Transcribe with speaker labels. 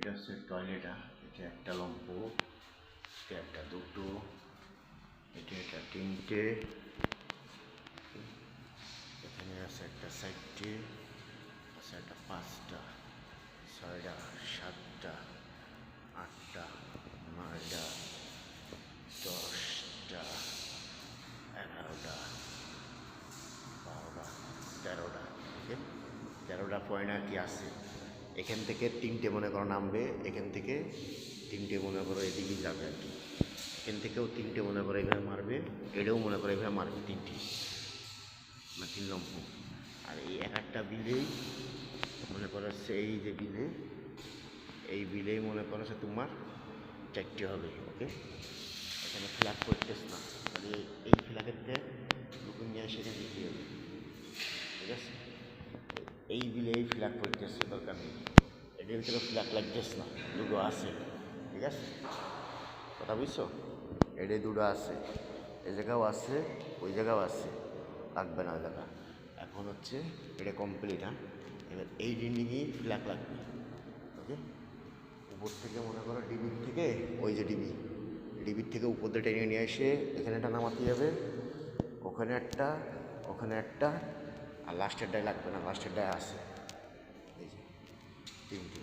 Speaker 1: এটা হচ্ছে টয়লেট, এটা একটা লম্ব, এটা একটা দুটো, এটা একটা তিনটে, এখানে আছে একটা চারটে, আছে একটা পাঁচটা, ছয়টা, সাতটা, আটটা, নয়টা, 10টা, 11টা, 12টা, 13টা। ওকে, 13টা পয়েন্ট আর কি আছে। এখান থেকে তিনটে মনে করো নামবে, এখান থেকে তিনটে মনে করো এদিকেই যাবে আর কি, এখান থেকেও তিনটে মনে করো এভাবে মারবে, এটাও মনে করো এভাবে মারবে, তিনটে মানে 3 লম্ব। আর এই এক একটা বিলেই মনে করো সেই যে বিলে, এই বিলেই মনে করো সে তোমার 4টে হবে। ওকে, এখানে ফ্ল্যাগ করতেছ না, মানে এই ফ্ল্যাগেরতে লুকুন নিয়ে সেখানে দিতে হবে। ঠিক আছে, এই বিলে এই ফ্ল্যাগ করতেছে দরকার নেই, এটির ভিতরে ফ্ল্যাগ লাগতেছে না, দুটো আছে। ঠিক আছে, কথা বুঝছো? এটি দুটো আছে, এই জায়গাও আছে, ওই জায়গাও আছে, লাগবে না ওই জায়গা। এখন হচ্ছে এটা কমপ্লিট। হ্যাঁ, এবার এই ডিন্ডিংই ফ্ল্যাগ লাগবে। ওকে, উপর থেকে মনে করো ডিবির থেকে, ওই যে ডিবির থেকে উপর দিয়ে টেনে নিয়ে এসে এখানে একটা নামাতে যাবে, ওখানে একটা, ওখানে একটা, আর লাস্টের ডায় লাগবে না, লাস্টের ডায় আছে এই যে 3টে।